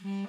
Good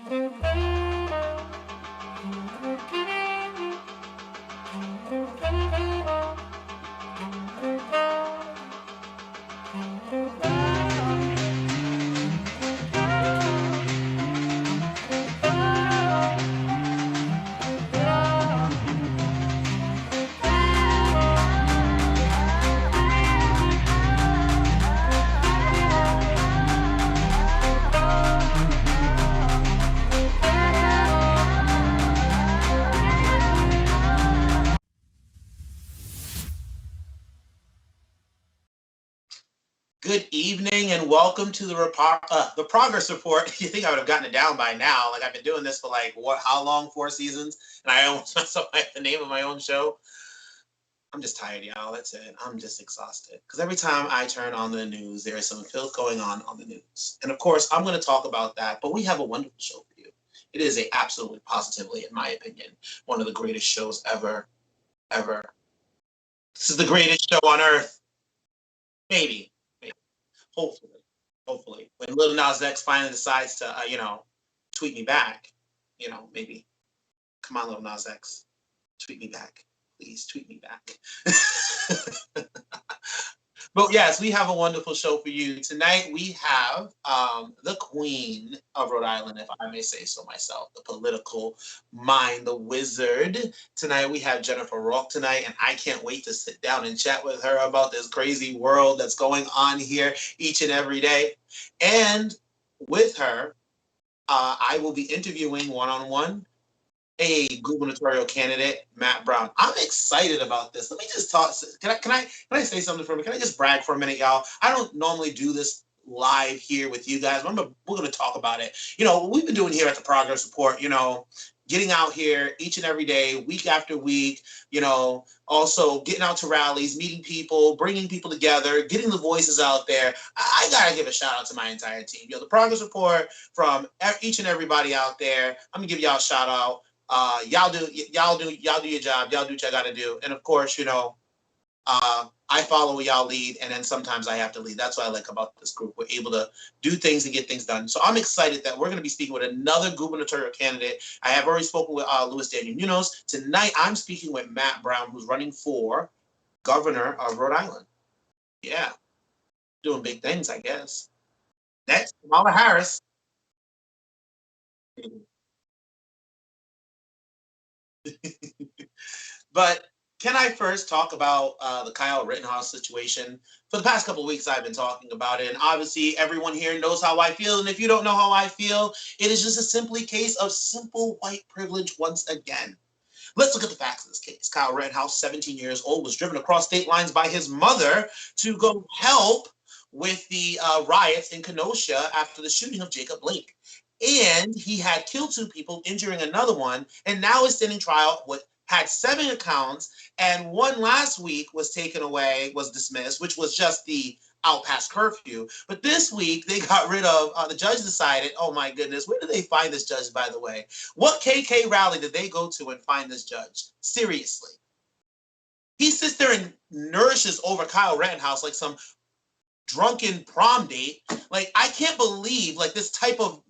evening and welcome to the progress report. You think I would have gotten it down by now? Like I've been doing this for like what? How long? 4 seasons, and I almost messed up the name of my own show. I'm just tired, y'all. That's it. I'm just exhausted because every time I turn on the news, there is some filth going on the news, and of course, I'm going to talk about that. But we have a wonderful show for you. It is a absolutely, positively, in my opinion, one of the greatest shows ever, ever. This is the greatest show on earth, maybe. Maybe. Hopefully, hopefully, when Lil Nas X finally decides to, tweet me back, maybe, come on, Lil Nas X, tweet me back, please tweet me back. But yes, we have a wonderful show for you tonight. We have the Queen of Rhode Island, if I may say so myself, the political mind, the wizard. Tonight we have Jennifer Rourke tonight, and I can't wait to sit down and chat with her about this crazy world that's going on here each and every day. And with her, I will be interviewing one-on-one a gubernatorial candidate, Matt Brown. I'm excited about this. Let me just talk. Can I say something for me? Can I just brag for a minute, y'all? I don't normally do this live here with you guys. We're going to talk about it. We've been doing here at the Progress Report, getting out here each and every day, week after week, also getting out to rallies, meeting people, bringing people together, getting the voices out there. I got to give a shout out to my entire team. The Progress Report, from each and everybody out there, I'm going to give y'all a shout out. Y'all do your job. Y'all do what y'all got to do. And of course, I follow what y'all lead, and then sometimes I have to lead. That's what I like about this group. We're able to do things and get things done. So I'm excited that we're going to be speaking with another gubernatorial candidate. I have already spoken with Louis Daniel Munoz. Tonight, I'm speaking with Matt Brown, who's running for governor of Rhode Island. Yeah, doing big things, I guess. Next, Kamala Harris. But can I first talk about the Kyle Rittenhouse situation? For the past couple of weeks, I've been talking about it, and obviously everyone here knows how I feel. And if you don't know how I feel, it is just a simply case of simple white privilege once again. Let's look at the facts of this case. Kyle Rittenhouse, 17 years old, was driven across state lines by his mother to go help with the riots in Kenosha after the shooting of Jacob Blake. And he had killed 2 people, injuring another one, and now is standing trial with had 7 accounts, and one last week was taken away, was dismissed, which was just the out past curfew. But this week they got rid of, the judge decided, oh my goodness, where did they find this judge, by the way? What KK rally did they go to and find this judge? Seriously. He sits there and nourishes over Kyle Rittenhouse like some drunken prom date. Like, I can't believe, like, this type of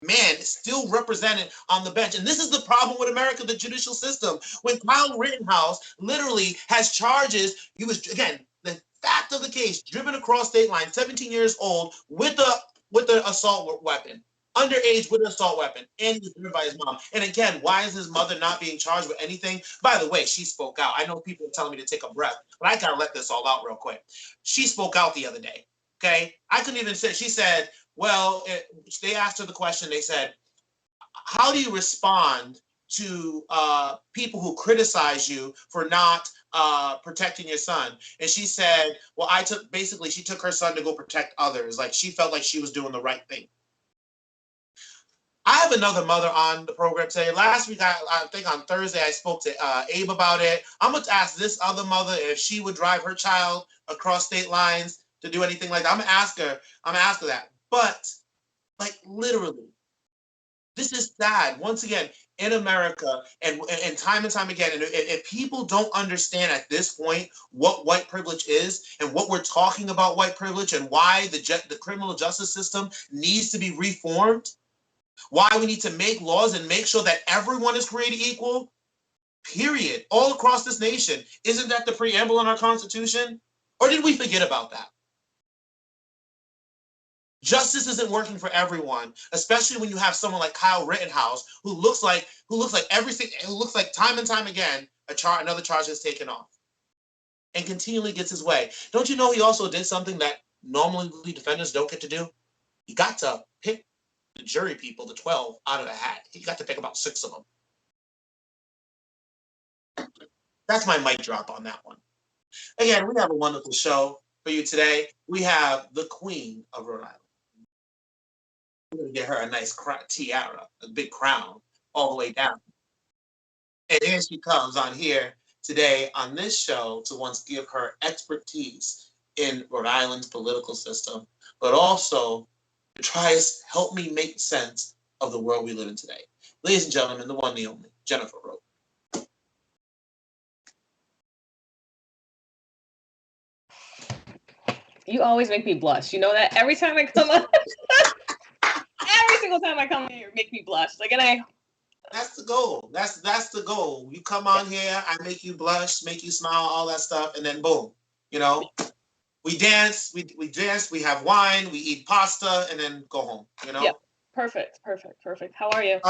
man is still represented on the bench. And this is the problem with America, the judicial system. When Kyle Rittenhouse literally has charges, he was, again, the fact of the case, driven across state lines, 17 years old, with an assault weapon, underage with an assault weapon, and he was driven by his mom. And again, why is his mother not being charged with anything? By the way, she spoke out. I know people are telling me to take a breath, but I gotta let this all out real quick. She spoke out the other day. Okay, I couldn't even say. She said, well, they asked her the question. They said, how do you respond to people who criticize you for not protecting your son? And she said, well, she took her son to go protect others. Like, she felt like she was doing the right thing. I have another mother on the program today. Last week, I think on Thursday, I spoke to Abe about it. I'm going to ask this other mother if she would drive her child across state lines to do anything like that. I'm going to ask her that. But, like, literally, this is sad. Once again, in America, and time again, and if people don't understand at this point what white privilege is and what we're talking about white privilege and why the criminal justice system needs to be reformed, Why we need to make laws and make sure that everyone is created equal, period, all across this nation. Isn't that the preamble in our Constitution? Or did we forget about that? Justice isn't working for everyone, especially when you have someone like Kyle Rittenhouse, who looks like everything, who looks like time and time again another charge is taken off, and continually gets his way. Don't you know he also did something that normally defendants don't get to do? He got to pick the jury people, the 12, out of the hat. He got to pick about 6 of them. That's my mic drop on that one. Again, we have a wonderful show for you today. We have the Queen of Rhode Island. We're going to get her a nice tiara, a big crown, all the way down. And here she comes on here today on this show to once give her expertise in Rhode Island's political system, but also to try to help me make sense of the world we live in today. Ladies and gentlemen, the one, the only, Jennifer Rourke. You always make me blush. You know that? Every time I come up, every single time I come here, you make me blush. That's the goal. That's the goal. You come on here, I make you blush, make you smile, all that stuff, and then boom, we dance, we dance, we have wine, we eat pasta, and then go home. Yep. Perfect. How are you?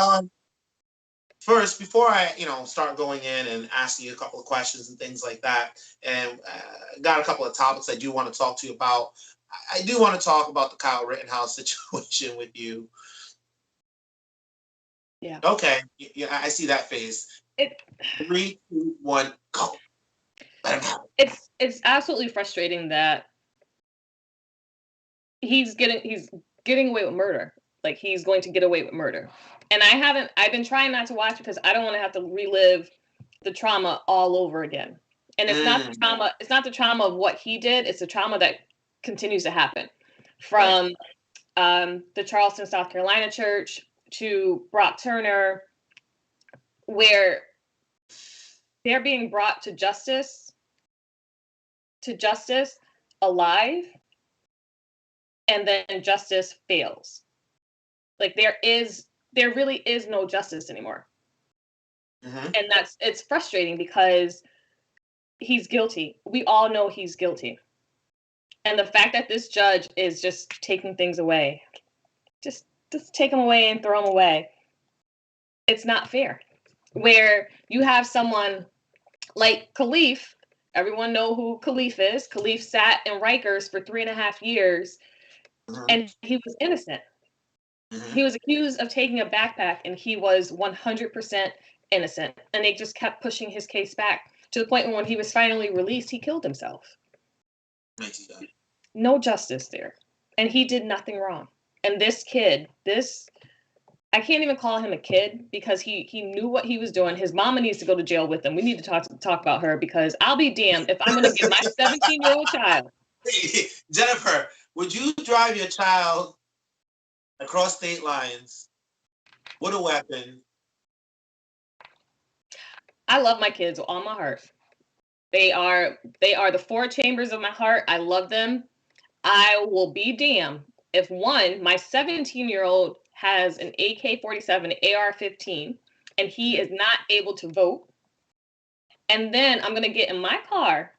First, before I, start going in and asking you a couple of questions and things like that, and got a couple of topics I do want to talk to you about. I do want to talk about the Kyle Rittenhouse situation with you. Yeah. Okay. Yeah, I see that face. 3, 2, 1, go. Let him have it. It's absolutely frustrating that he's getting away with murder. Like, he's going to get away with murder. And I've been trying not to watch because I don't want to have to relive the trauma all over again. And it's not the trauma of what he did, it's the trauma that continues to happen. From the Charleston, South Carolina church to Brock Turner, where they're being brought to justice alive, and then justice fails. Like, there really is no justice anymore. Mm-hmm. And it's frustrating because he's guilty. We all know he's guilty. And the fact that this judge is just taking things away, just take them away and throw them away, it's not fair. Where you have someone like Khalif, everyone know who Khalif is. Khalif sat in Rikers for 3.5 years, and he was innocent. He was accused of taking a backpack, and he was 100% innocent. And they just kept pushing his case back to the point when he was finally released, he killed himself. No justice there. And he did nothing wrong. And this kid, I can't even call him a kid because he knew what he was doing. His mama needs to go to jail with him. We need to talk about her, because I'll be damned if I'm going to give my 17-year-old child. Jennifer, would you drive your child across state lines with a weapon? I love my kids with all my heart. They are the 4 chambers of my heart. I love them. I will be damned if my 17-year-old has an AK-47, AR-15, and he is not able to vote. And then I'm going to get in my car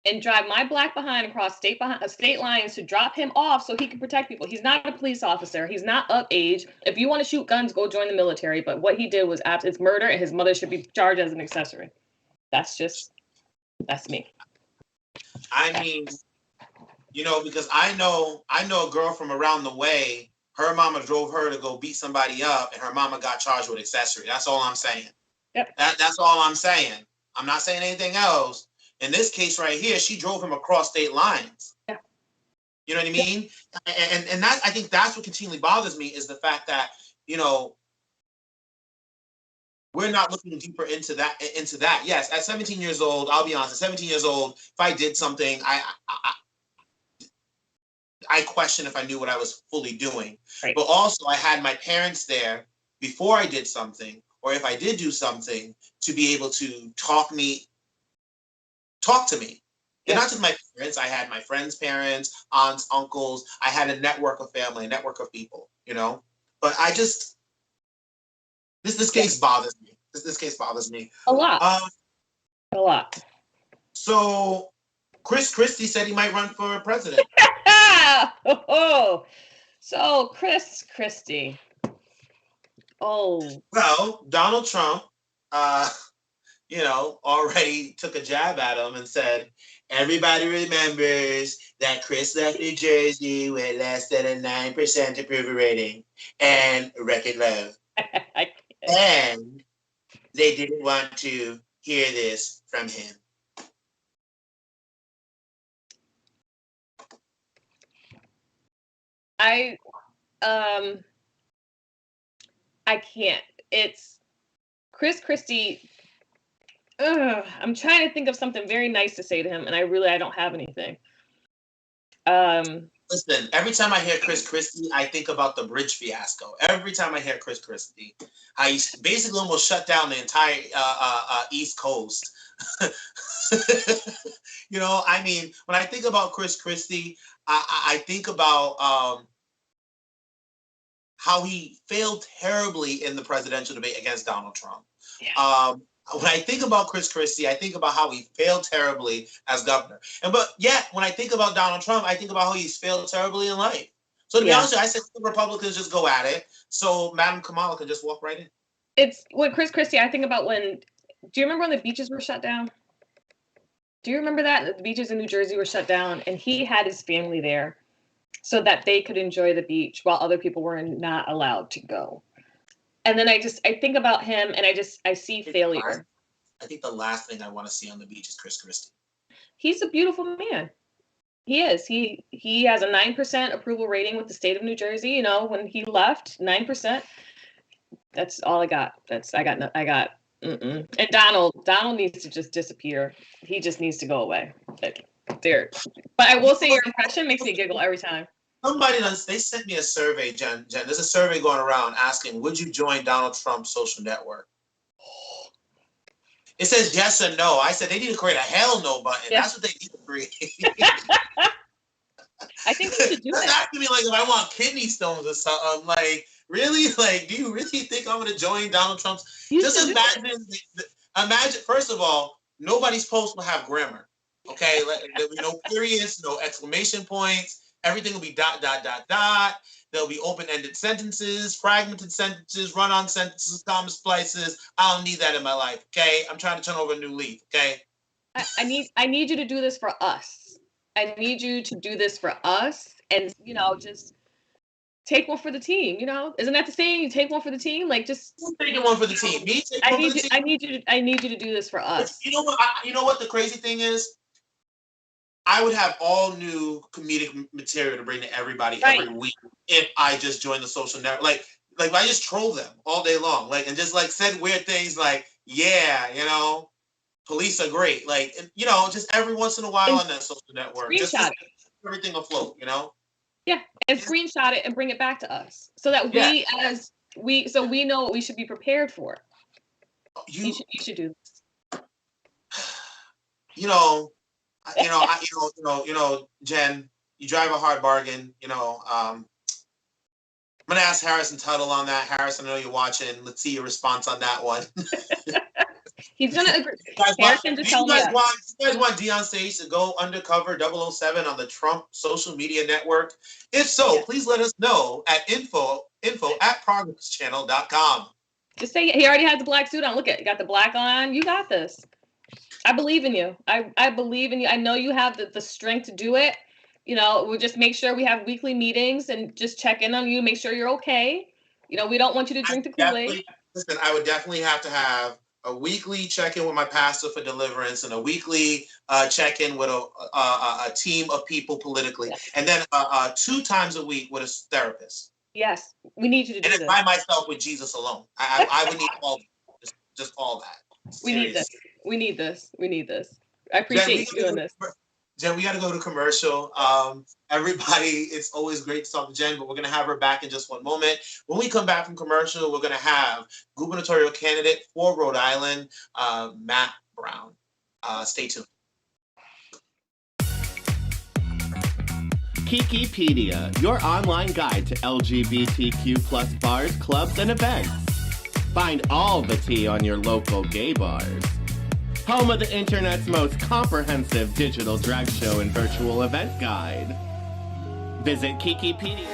and drive my black behind across state lines to drop him off so he can protect people. He's not a police officer. He's not of age. If you want to shoot guns, go join the military. But what he did was it's murder, and his mother should be charged as an accessory. That's me. I mean, because I know a girl from around the way. Her mama drove her to go beat somebody up, and her mama got charged with accessory. That's all I'm saying. Yep. That's all I'm saying. I'm not saying anything else. In this case right here, she drove him across state lines. Yeah. You know what I mean? And that, I think that's what continually bothers me, is the fact that, we're not looking deeper into that. Yes, at 17 years old, I'll be honest, at 17 years old, if I did something, I question if I knew what I was fully doing. Right. But also, I had my parents there before I did something, or if I did do something, to be able to talk to me. And not just my parents, I had my friends' parents, aunts, uncles. I had a network of family, a network of people, But I just this case bothers me. This case bothers me. A lot. A lot. So Chris Christie said he might run for president. Oh, so Chris Christie. Oh. Well, Donald Trump, already took a jab at him and said, everybody remembers that Chris left New Jersey with less than a 9% approval rating and record low. And they didn't want to hear this from him. I can't. It's Chris Christie. I'm trying to think of something very nice to say to him, and I don't have anything. Listen, every time I hear Chris Christie, I think about the bridge fiasco. Every time I hear Chris Christie, I basically almost shut down the entire East Coast. I mean, when I think about Chris Christie, I think about how he failed terribly in the presidential debate against Donald Trump. Yeah. When I think about Chris Christie, I think about how he failed terribly as governor. But yet, when I think about Donald Trump, I think about how he's failed terribly in life. So to be honest with you, I said the Republicans just go at it, so Madam Kamala can just walk right in. It's with Chris Christie. I think about do you remember when the beaches were shut down? Do you remember that? The beaches in New Jersey were shut down, and he had his family there so that they could enjoy the beach while other people were not allowed to go. And then I think about him, and I see failure. I think the last thing I want to see on the beach is Chris Christie. He's a beautiful man. He is. He has a 9% approval rating with the state of New Jersey. When he left, 9%. That's all I got. And Donald needs to just disappear. He just needs to go away. But I will say your impression makes me giggle every time. They sent me a survey, Jen. There's a survey going around asking, would you join Donald Trump's social network? It says yes or no. I said they need to create a hell no button. Yeah. That's what they need to create. I think we should do that. That's asking me like if I want kidney stones or something. I'm like, really? Like, do you really think I'm going to join Donald Trump's? Just imagine. First of all, nobody's post will have grammar. Okay, there'll be no periods, no exclamation points. Everything will be ... There'll be open-ended sentences, fragmented sentences, run-on sentences, comma splices. I don't need that in my life, okay? I'm trying to turn over a new leaf, okay? I need you to do this for us. I need you to do this for us, and just take one for the team. Isn't that the saying? You take one for the team, like just taking one for the team. I need you to do this for us. You know what? You know what the crazy thing is? I would have all new comedic material to bring to everybody every week if I just joined the social network. Like I just troll them all day long, and just said weird things like, yeah, police are great. Just every once in a while on that social network. Just to keep everything afloat, Yeah, and screenshot it and bring it back to us so that we know what we should be prepared for. You should do this. Jen, you drive a hard bargain. I'm gonna ask Harrison Tuttle on that. Harrison, I know you're watching. Let's see your response on that one. He's gonna agree. Harrison, just tell me. You guys want Dion Sage to go undercover 007 on the Trump social media network? If so, please let us know at info@progresschannel.com. Just say he already has the black suit on. Look at you got the black on. You got this. I believe in you. I believe in you. I know you have the strength to do it. We'll just make sure we have weekly meetings and just check in on you, make sure you're okay. We don't want you to drink the Kool-Aid. Listen, I would definitely have to have a weekly check-in with my pastor for deliverance and a weekly check-in with a team of people politically. Yes. And then 2 times a week with a therapist. Yes, we need you to do this. And by myself with Jesus alone. I would need all just all that. We need this. We need this. We need this. I appreciate you doing this. Jen, we got to go to commercial. Everybody, it's always great to talk to Jen, but we're going to have her back in just one moment. When we come back from commercial, we're going to have gubernatorial candidate for Rhode Island, Matt Brown. Stay tuned. Kikipedia, your online guide to LGBTQ plus bars, clubs, and events. Find all the tea on your local gay bars. Home of the internet's most comprehensive digital drag show and virtual event guide. Visit Kikipedia.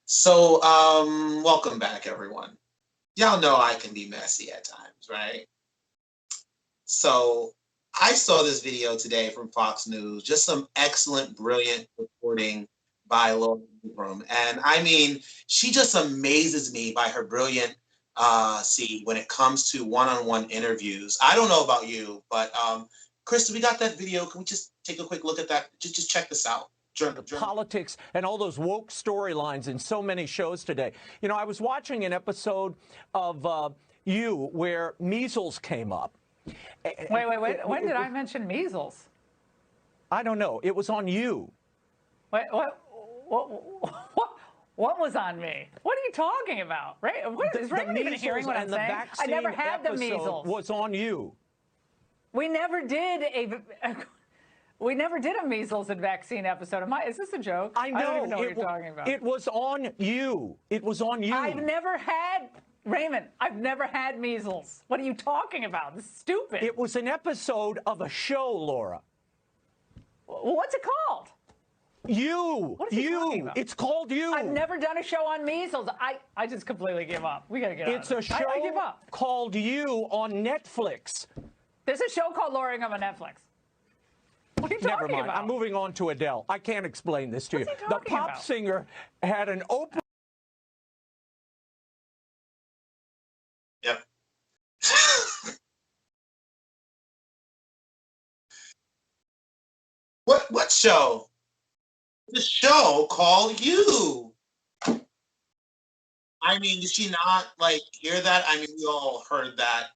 So, welcome back, everyone. Y'all know I can be messy at times, right? So, I saw this video today from Fox News, just some excellent, brilliant reporting by Laura Ingraham. And I mean, she just amazes me by her brilliant when it comes to one-on-one interviews. I don't know about you, but Krista, we got that video. Can we just take a quick look at that? Just check this out. Politics and all those woke storylines in so many shows today. You know, I was watching an episode of You where measles came up. Wait. When did I mention measles? I don't know. It was on You. What was on me? What are you talking about? Right? Is Raymond even hearing what I'm saying? I never had the measles. Was on You. We never did a measles and vaccine episode. Is this a joke? I know. I don't even know what you're talking about. It was on You. It was on You. Raymond, I've never had measles. What are you talking about? This is stupid. It was an episode of a show, Laura. What's it called? You. What is he talking about? It's called You. I've never done a show on measles. I just completely give up. We got to get out of it. It's a show I give up. called You on Netflix. There's a show called Laura Ingraham on Netflix. What are you talking Never mind. about? I'm moving on to Adele. I can't explain this to you. What's he The talking pop about? singer had an open. Yep. What show? The show called You. I mean, did she not like hear that? I mean, we all heard that.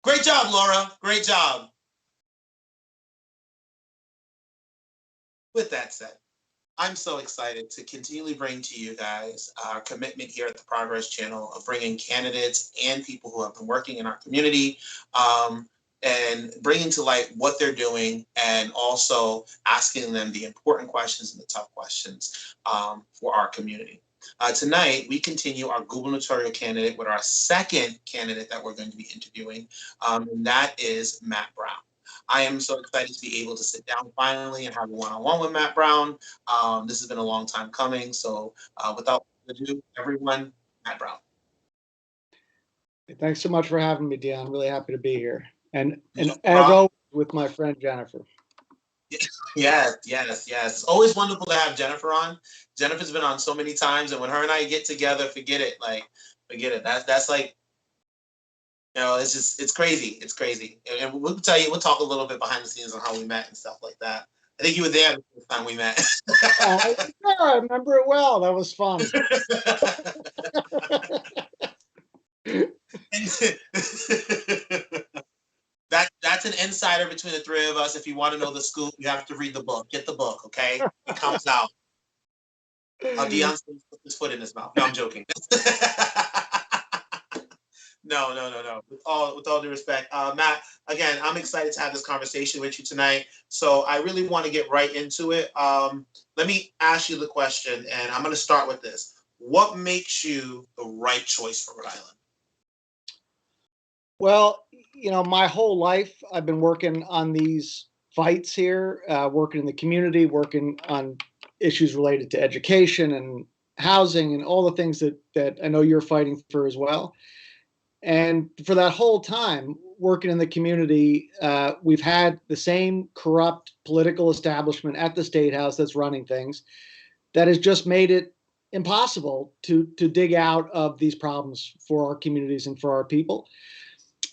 Great job, Laura. Great job. With that said, I'm so excited to continually bring to you guys our commitment here at the Progress Channel of bringing candidates and people who have been working in our community and bringing to light what they're doing and also asking them the important questions and the tough questions for our community. Tonight, we continue our gubernatorial candidate with our second candidate that we're going to be interviewing, and that is Matt Brown. I am so excited to be able to sit down finally and have a one-on-one with Matt Brown. This has been a long time coming, so without further ado, everyone, Matt Brown. Thanks so much for having me, Dion. Really happy to be here. And as always, with my friend Jennifer. Yes. It's always wonderful to have Jennifer on. Jennifer's been on so many times, and when her and I get together, forget it. That's like it's crazy. It's crazy. And we'll talk a little bit behind the scenes on how we met and stuff like that. I think you were there the first time we met. I remember it well. That was fun. That's an insider between the three of us. If you want to know the scoop, you have to read the book. Get the book, okay? It comes out. Dion put his foot in his mouth. No, I'm joking. No. With all due respect, Matt. Again, I'm excited to have this conversation with you tonight. So I really want to get right into it. Let me ask you the question, and I'm going to start with this. What makes you the right choice for Rhode Island? Well, my whole life I've been working on these fights here, working in the community, working on issues related to education and housing and all the things that I know you're fighting for as well. And for that whole time working in the community, we've had the same corrupt political establishment at the State House that's running things that has just made it impossible to dig out of these problems for our communities and for our people.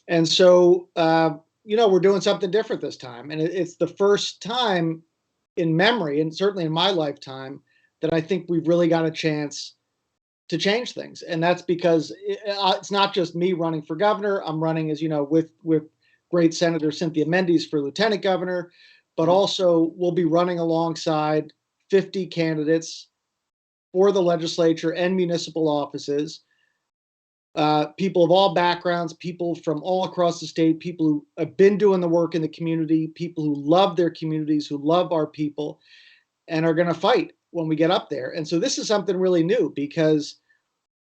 And so, we're doing something different this time. And it's the first time in memory, and certainly in my lifetime, that I think we've really got a chance to change things. And that's because it's not just me running for governor. I'm running, as you know, with great Senator Cynthia Mendes for lieutenant governor, but also we'll be running alongside 50 candidates for the legislature and municipal offices. People of all backgrounds, people from all across the state, people who have been doing the work in the community, people who love their communities, who love our people, and are going to fight when we get up there. And so this is something really new, because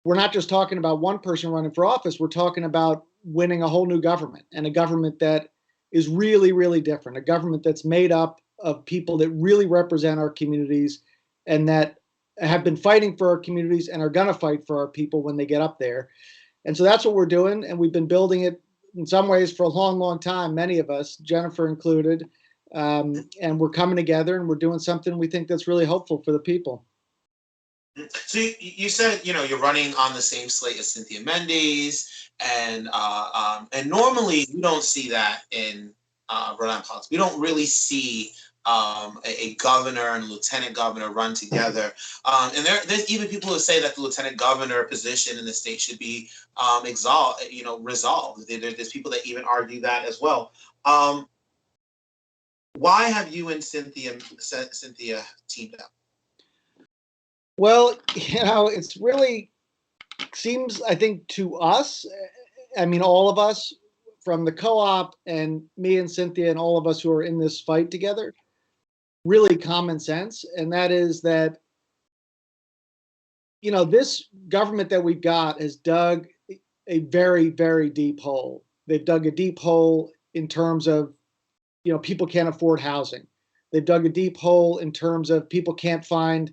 we're not just talking about one person running for office. We're talking about winning a whole new government, and a government that is really, really different, a government that's made up of people that really represent our communities and that have been fighting for our communities and are going to fight for our people when they get up there. And so that's what we're doing. And we've been building it in some ways for a long, long time, many of us, Jennifer included. And we're coming together and we're doing something we think that's really hopeful for the people. So you said, you're running on the same slate as Cynthia Mendes, and normally we don't see that in Rhode Island politics. We don't really see a governor and lieutenant governor run together. And there's even people who say that the lieutenant governor position in the state should be resolved. There's people that even argue that as well. Why have you and Cynthia teamed up? Well, it's really seems, I think, to us, all of us from the co-op and me and Cynthia and all of us who are in this fight together, really common sense. And that is that, this government that we've got has dug a very, very deep hole. They've dug a deep hole in terms of, people can't afford housing. They've dug a deep hole in terms of people can't find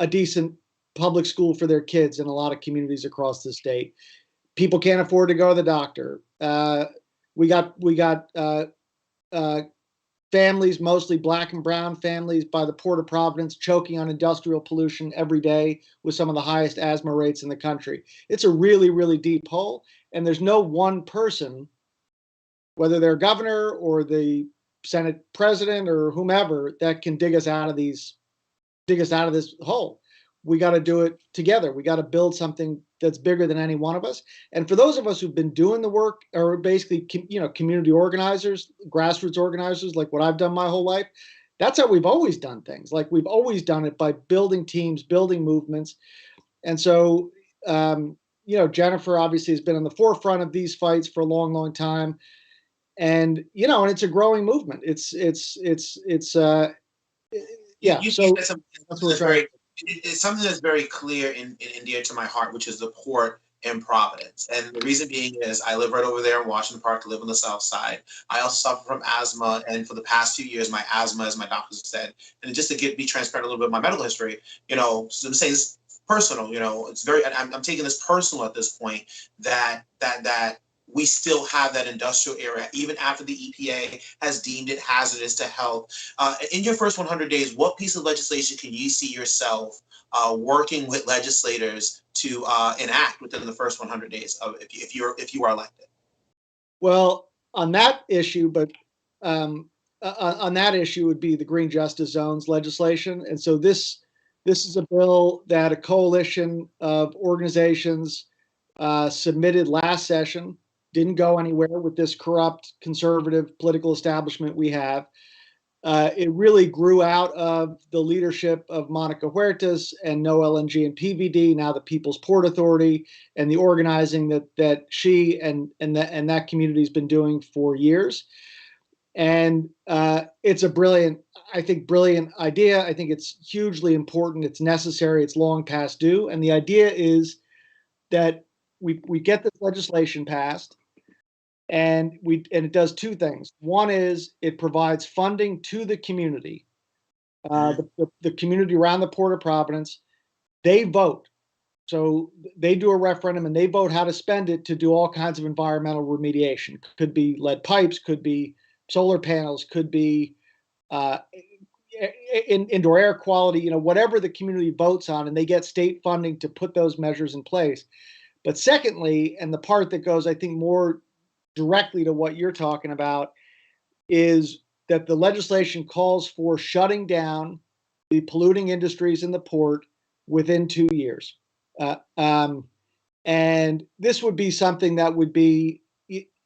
a decent public school for their kids in a lot of communities across the state. People can't afford to go to the doctor. We got families, mostly Black and brown families by the Port of Providence, choking on industrial pollution every day with some of the highest asthma rates in the country. It's a really, really deep hole. And there's no one person, whether they're governor or the Senate president or whomever, that can dig us out of this hole. We got to do it together. We got to build something that's bigger than any one of us. And for those of us who've been doing the work, or basically, community organizers, grassroots organizers, like what I've done my whole life, that's how we've always done things. Like, we've always done it by building teams, building movements. And so, Jennifer obviously has been on the forefront of these fights for a long, long time. And, and it's a growing movement. It's something that's very clear and dear to my heart, which is the port in Providence. And the reason being is I live right over there in Washington Park, live on the south side. I also suffer from asthma, and for the past 2 years, my asthma, as my doctors have said, and just to be transparent a little bit of my medical history, so I'm saying it's personal, it's very, I'm taking this personal at this point, that we still have that industrial area, even after the EPA has deemed it hazardous to health. In your first 100 days, what piece of legislation can you see yourself working with legislators to enact within the first 100 days of if you are elected? Well, on that issue, but on that issue would be the Green Justice Zones legislation, and so this is a bill that a coalition of organizations submitted last session. Didn't go anywhere with this corrupt conservative political establishment we have. It really grew out of the leadership of Monica Huertas and No LNG and PVD, now the People's Port Authority, and the organizing that she and that community has been doing for years. And it's a brilliant idea. I think it's hugely important. It's necessary. It's long past due. And the idea is that we get this legislation passed, and it does two things. One is it provides funding to the community, the community around the Port of Providence. They vote, so they do a referendum and they vote how to spend it to do all kinds of environmental remediation. Could be lead pipes, could be solar panels, could be indoor air quality. Whatever the community votes on, and they get state funding to put those measures in place. But secondly, and the part that goes, I think, more directly to what you're talking about, is that the legislation calls for shutting down the polluting industries in the port within 2 years. And this would be something that would be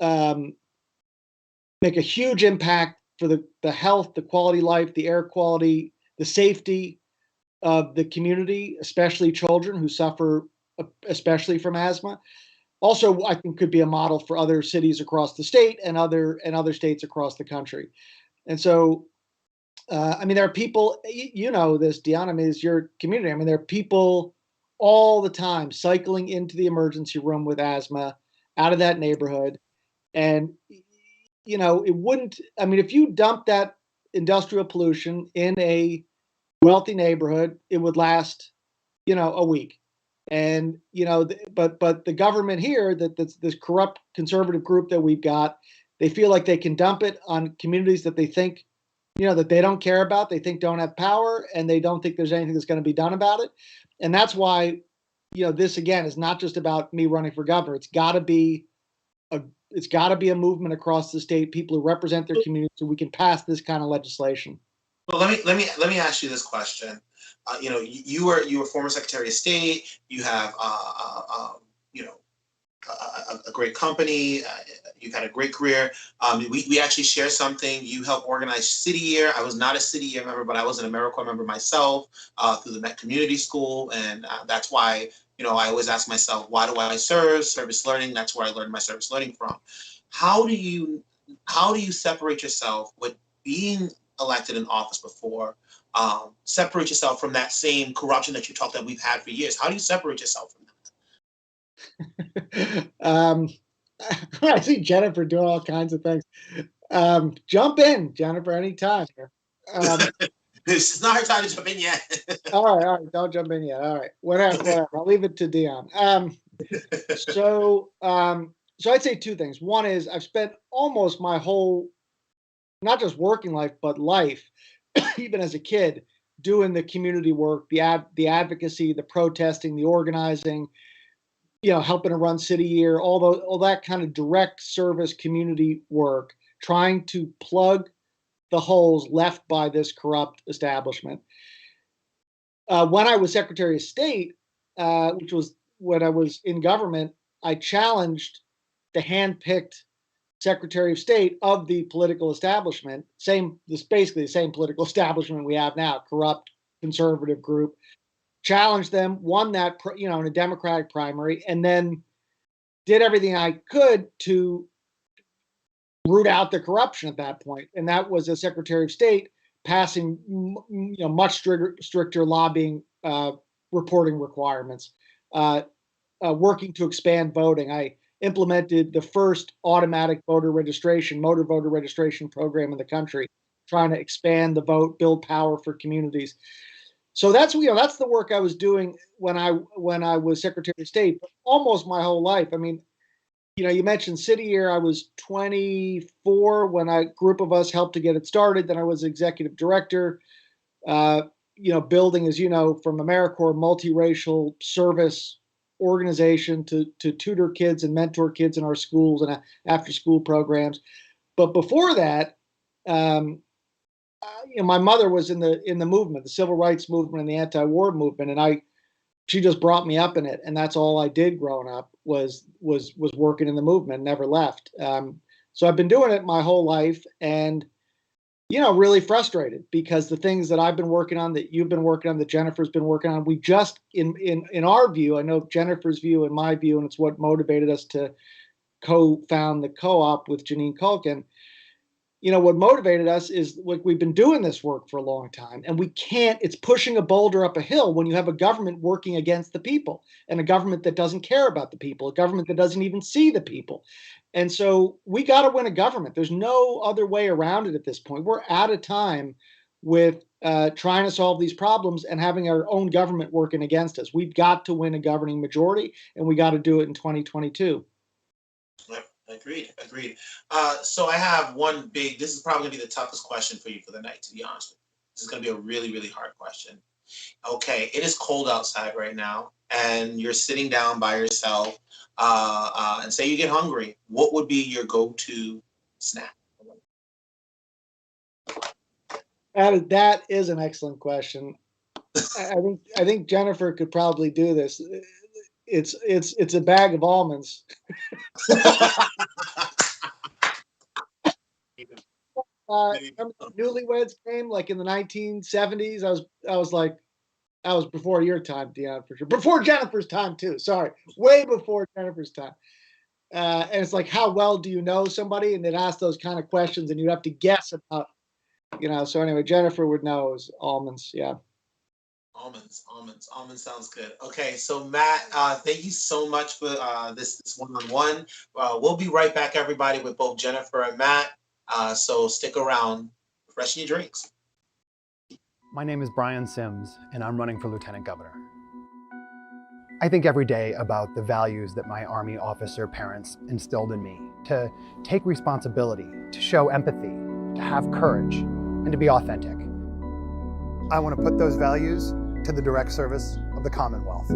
make a huge impact for the health, the quality of life, the air quality, the safety of the community, especially children who suffer especially from asthma. Also, I think could be a model for other cities across the state and other states across the country. And so, there are people, this, Dion, is your community. There are people all the time cycling into the emergency room with asthma out of that neighborhood. And, it wouldn't, if you dump that industrial pollution in a wealthy neighborhood, it would last, a week. And but the government here, this corrupt conservative group that we've got, they feel like they can dump it on communities that they think, that they don't care about, they think don't have power, and they don't think there's anything that's going to be done about it. And that's why, this again is not just about me running for governor. It's got to be a movement across the state, people who represent their community, so we can pass this kind of legislation. Well, let me ask you this question. You were former Secretary of State. You have a great company. You've had a great career. We actually share something. You helped organize City Year. I was not a City Year member, but I was an AmeriCorps member myself through the Met Community School, and that's why I always ask myself, why do I serve? Service learning. That's where I learned my service learning from. How do you separate yourself with being elected in office before? Separate yourself from that same corruption that you talked that we've had for years. How do you separate yourself from that? I see Jennifer doing all kinds of things. Jump in, Jennifer, anytime. This is not her time to jump in yet. all right, don't jump in yet. All right, whatever. I'll leave it to Dion. So I'd say two things. One is I've spent almost my whole, not just working life, but life, even as a kid, doing the community work, the advocacy, the protesting, the organizing, helping to run City Year, all that kind of direct service community work, trying to plug the holes left by this corrupt establishment. When I was Secretary of State, which was when I was in government, I challenged the hand-picked Secretary of State of the political establishment, basically the same political establishment we have now, corrupt conservative group, challenged them, won that, in a Democratic primary, and then did everything I could to root out the corruption at that point. And that was a Secretary of State passing, much stricter lobbying reporting requirements, working to expand voting. I implemented the first automatic motor voter registration program in the country, trying to expand the vote, build power for communities. So that's the work I was doing when I was Secretary of State, but almost my whole life. You mentioned City Year. I was 24 when a group of us helped to get it started. Then I was executive director, building, as you know, from AmeriCorps, multiracial service organization to tutor kids and mentor kids in our schools and after school programs. But before that, my mother was in the movement, the civil rights movement and the anti-war movement, and she just brought me up in it, and that's all I did growing up was working in the movement, never left. So I've been doing it my whole life, and really frustrated because the things that I've been working on, that you've been working on, that Jennifer's been working on, we just in our view, I know Jennifer's view and my view, and it's what motivated us to co-found the co-op with Janine Culkin. What motivated us is we've been doing this work for a long time, and it's pushing a boulder up a hill when you have a government working against the people, and a government that doesn't care about the people, a government that doesn't even see the people. And so we got to win a government. There's no other way around it at this point. We're out of time with trying to solve these problems and having our own government working against us. We've got to win a governing majority, and we got to do it in 2022. Yep, agreed. So I have this is probably gonna be the toughest question for you for the night, to be honest with you. This is gonna be a really, really hard question. Okay, it is cold outside right now, and you're sitting down by yourself, and say you get hungry. What would be your go-to snack? That is an excellent question. I think Jennifer could probably do this. It's a bag of almonds. Remember the Newlyweds came like in the 1970s. I was before your time, Dion, for sure. Before Jennifer's time too. Sorry, way before Jennifer's time. And it's like, how well do you know somebody? And they'd ask those kind of questions, and you'd have to guess about, So anyway, Jennifer would know it was almonds. Yeah. Almonds sounds good. Okay, so Matt, thank you so much for this one-on-one. We'll be right back, everybody, with both Jennifer and Matt. So stick around, freshen your drinks. My name is Brian Sims, and I'm running for Lieutenant Governor. I think every day about the values that my Army officer parents instilled in me, to take responsibility, to show empathy, to have courage, and to be authentic. I want to put those values to the direct service of the Commonwealth.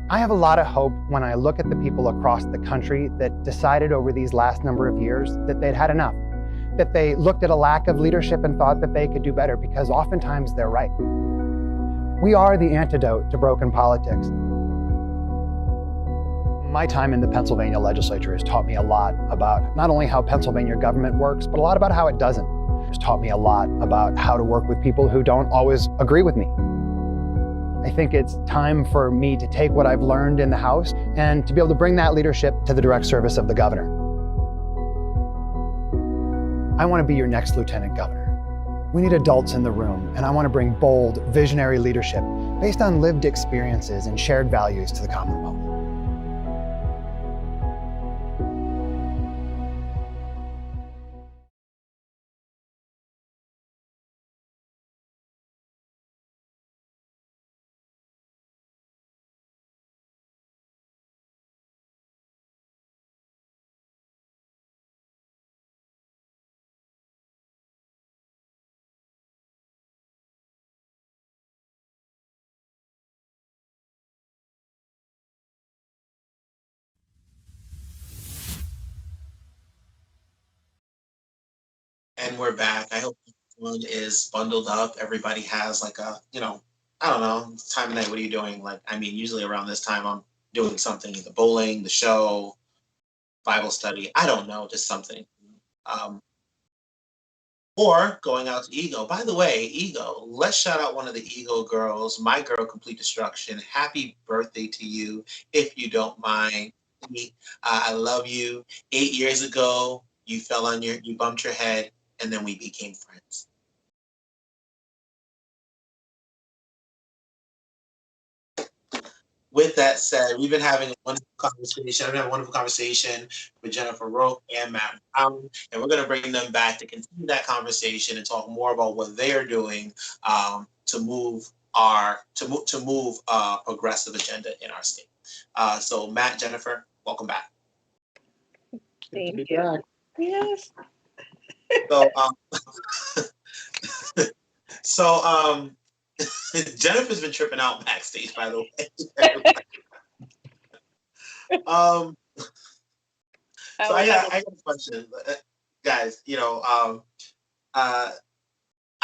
I have a lot of hope when I look at the people across the country that decided over these last number of years that they'd had enough, that they looked at a lack of leadership and thought that they could do better, because oftentimes they're right. We are the antidote to broken politics. My time in the Pennsylvania legislature has taught me a lot about not only how Pennsylvania government works, but a lot about how it doesn't. It's taught me a lot about how to work with people who don't always agree with me. I think it's time for me to take what I've learned in the House and to be able to bring that leadership to the direct service of the governor. I want to be your next Lieutenant Governor. We need adults in the room, and I want to bring bold, visionary leadership based on lived experiences and shared values to the Commonwealth. And we're back. I hope everyone is bundled up. Everybody has like I don't know, it's time of night. What are you doing? Usually around this time, I'm doing something, either bowling, the show, Bible study. I don't know, just something. Or going out to Ego. By the way, Ego, let's shout out one of the Ego girls, my girl, Complete Destruction. Happy birthday to you, if you don't mind. I love you. 8 years ago, you bumped your head, and then we became friends. With that said, we've been having a wonderful conversation. I've been having a wonderful conversation with Jennifer Rourke and Matt Brown, and we're going to bring them back to continue that conversation and talk more about what they are doing to move progressive agenda in our state. So, Matt, Jennifer, welcome back. Thank you. Yes. So, Jennifer's been tripping out backstage, by the way. So I got a question, guys.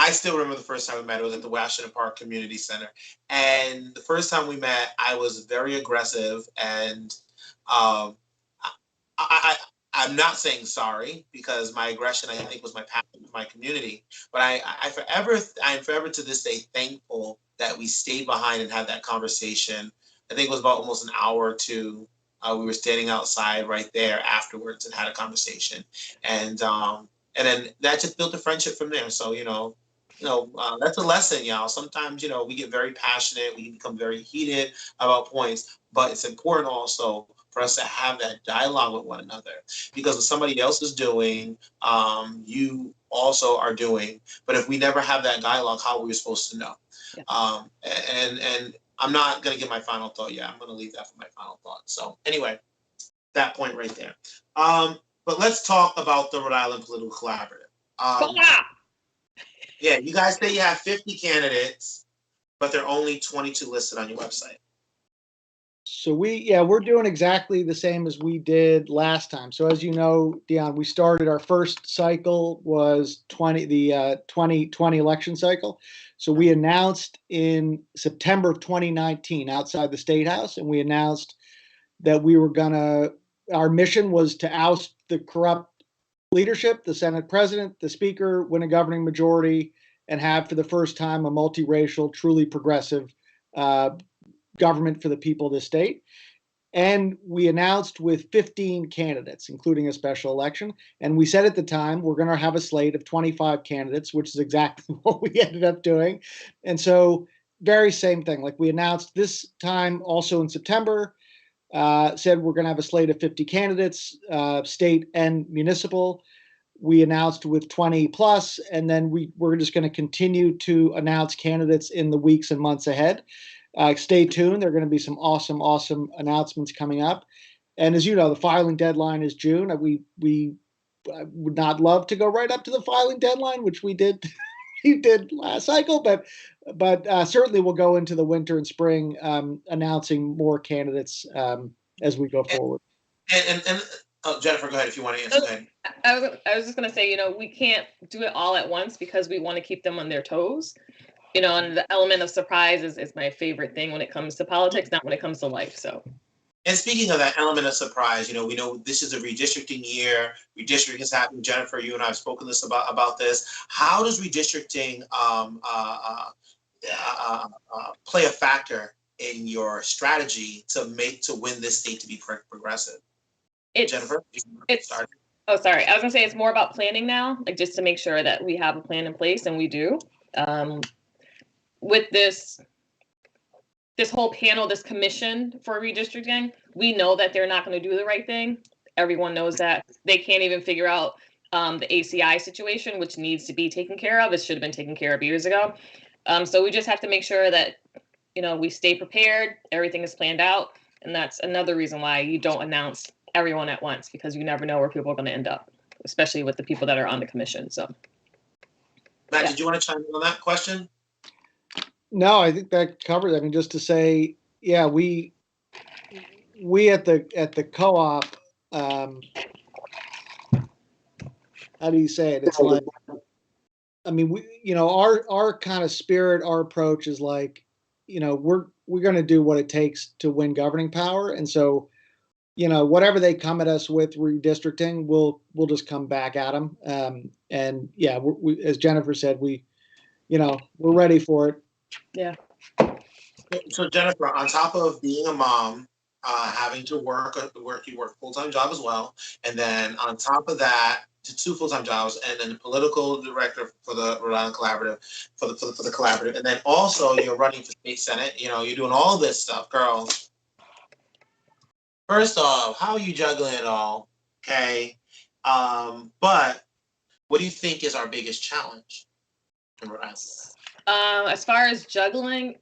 I still remember the first time we met. It was at the Washington Park Community Center, and the first time we met, I was very aggressive, and um, I'm not saying sorry because my aggression, I think, was my passion for my community. But I'm forever to this day thankful that we stayed behind and had that conversation. I think it was about almost an hour or two. We were standing outside right there afterwards and had a conversation, and then that just built a friendship from there. So that's a lesson, y'all. Sometimes we get very passionate, we become very heated about points, but it's important also for us to have that dialogue with one another, because what somebody else is doing, you also are doing. But if we never have that dialogue, how are we supposed to know? Yeah. And I'm not going to give my final thought yet. I'm going to leave that for my final thought. So anyway, that point right there. But let's talk about the Rhode Island Political Collaborative. Yeah, you guys say you have 50 candidates, but there are only 22 listed on your website. So we're doing exactly the same as we did last time. So as you know, Dion, we started our first cycle was the 2020 election cycle. So we announced in September of 2019 outside the State House, and we announced that our mission was to oust the corrupt leadership, the Senate president, the speaker, win a governing majority, and have for the first time a multiracial, truly progressive government for the people of the state. And we announced with 15 candidates, including a special election. And we said at the time, we're going to have a slate of 25 candidates, which is exactly what we ended up doing. And so very same thing, like we announced this time also in September, said we're going to have a slate of 50 candidates, state and municipal. We announced with 20 plus, and then we're just going to continue to announce candidates in the weeks and months ahead. Stay tuned. There are going to be some awesome announcements coming up. And as you know, the filing deadline is June. We would not love to go right up to the filing deadline, which we did last cycle, but certainly we'll go into the winter and spring announcing more candidates as we go forward. And Jennifer, go ahead if you want to answer. Go ahead. I was just going to say, we can't do it all at once because we want to keep them on their toes. And the element of surprise is my favorite thing when it comes to politics, not when it comes to life. So. And speaking of that element of surprise, we know this is a redistricting year. Redistricting is happening. Jennifer, you and I have spoken about this. How does redistricting play a factor in your strategy to win this state to be progressive? Jennifer, start. Oh, sorry. I was gonna say it's more about planning now, like just to make sure that we have a plan in place, and we do. With this whole panel, this commission for redistricting, we know that they're not going to do the right thing. Everyone knows that. They can't even figure out the ACI situation, which needs to be taken care of. It should have been taken care of years ago. So we just have to make sure that, we stay prepared, everything is planned out. And that's another reason why you don't announce everyone at once, because you never know where people are going to end up, especially with the people that are on the commission. So, Matt, Did you want to chime in on that question? No, I think that covers. I mean, just to say, yeah, we at the co-op. How do you say it? It's like, I mean, our kind of spirit, our approach is like, we're going to do what it takes to win governing power, and so, whatever they come at us with redistricting, we'll just come back at them. And yeah, we, as Jennifer said, we're ready for it. Yeah. So Jennifer, on top of being a mom, having to work, you work full-time job as well, and then on top of that, 2 full-time jobs, and then the political director for the Rhode Island Collaborative, for the collaborative, and then also you're running for state senate. You're doing all this stuff, girl. First off, how are you juggling it all? Okay, but what do you think is our biggest challenge in Rhode Island? As far as juggling,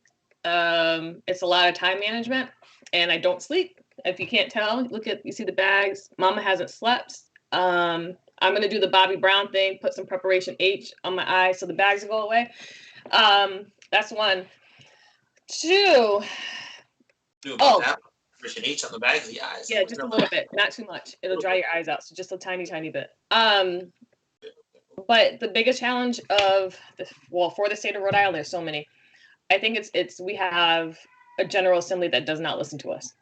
it's a lot of time management, and I don't sleep. If you can't tell, you see the bags. Mama hasn't slept. I'm going to do the Bobby Brown thing, put some preparation H on my eyes so the bags will go away. That's one. Two. Oh, that version H on the back of the eyes. Yeah, just a little bit, not too much. It'll dry your eyes out, so just a tiny, tiny bit. But the biggest challenge for the state of Rhode Island, there's so many. I think it's we have a General Assembly that does not listen to us.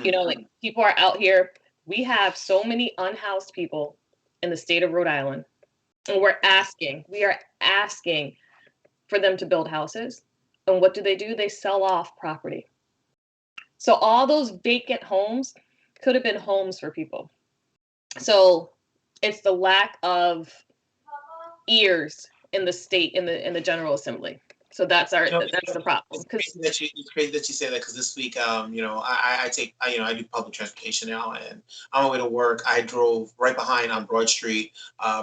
You know, like people are out here. We have so many unhoused people in the state of Rhode Island, and we are asking for them to build houses. And what do? They sell off property. So all those vacant homes could have been homes for people. So it's the lack of ears in the state, in the General Assembly. So that's the problem. It's crazy that you say that, because this week, I do public transportation now, and on my way to work, I drove right behind on Broad Street,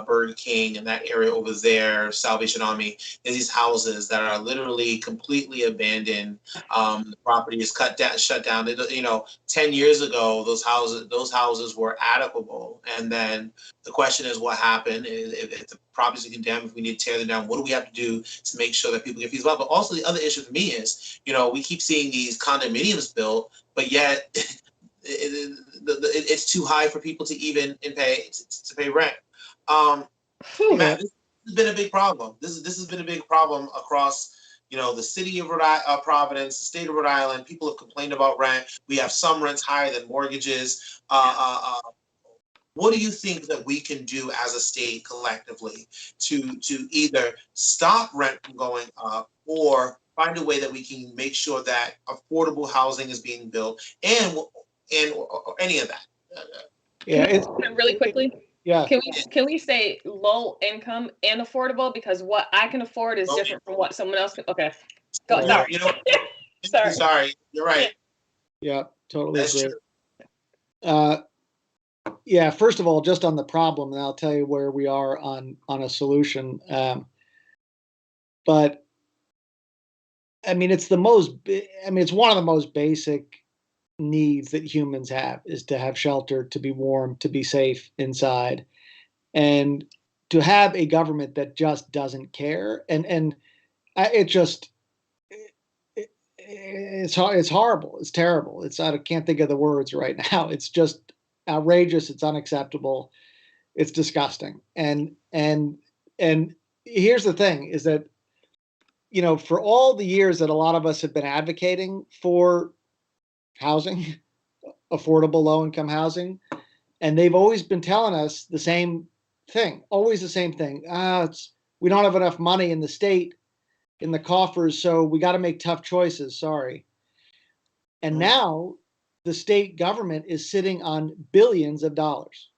Burger King, and that area over there, Salvation Army. There's these houses that are literally completely abandoned. The property is shut down. 10 years ago, those houses were adequate, and then the question is, what happened? If the properties are condemned, if we need to tear them down, what do we have to do to make sure that people get feasible? But also the other issue for me is, we keep seeing these condominiums built, but yet it's too high for people to even pay rent. Matt, this has been a big problem. This has been a big problem across, the city of Providence, the state of Rhode Island. People have complained about rent. We have some rents higher than mortgages. What do you think that we can do as a state collectively to either stop rent from going up, or find a way that we can make sure that affordable housing is being built, and or any of that? Really quickly. Yeah. Can we say low income and affordable, because what I can afford is different from what someone else can? Okay. Go. Sorry. Sorry. You're right. Yeah, totally That's agree. True. Yeah, first of all, just on the problem, and I'll tell you where we are on a solution. But I mean, it's one of the most basic needs that humans have, is to have shelter, to be warm, to be safe inside, and to have a government that just doesn't care. And it's horrible. It's terrible. I can't think of the words right now. It's just outrageous. It's unacceptable. It's disgusting. And here's the thing, is that, for all the years that a lot of us have been advocating for housing, affordable low-income housing, and they've always been telling us the same thing, always the same thing. We don't have enough money in the state, in the coffers, so we got to make tough choices. Sorry. And now the state government is sitting on billions of dollars.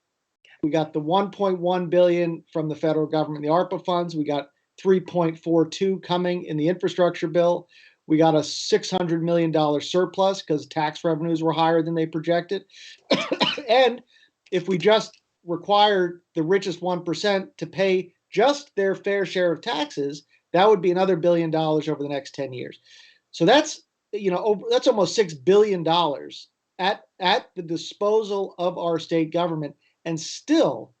We got the 1.1 billion from the federal government, the ARPA funds. We got 3.42 coming in the infrastructure bill. We got a $600 million surplus because tax revenues were higher than they projected. And if we just required the richest 1% to pay just their fair share of taxes, that would be another $1 billion over the next 10 years. So that's almost $6 billion at the disposal of our state government, and still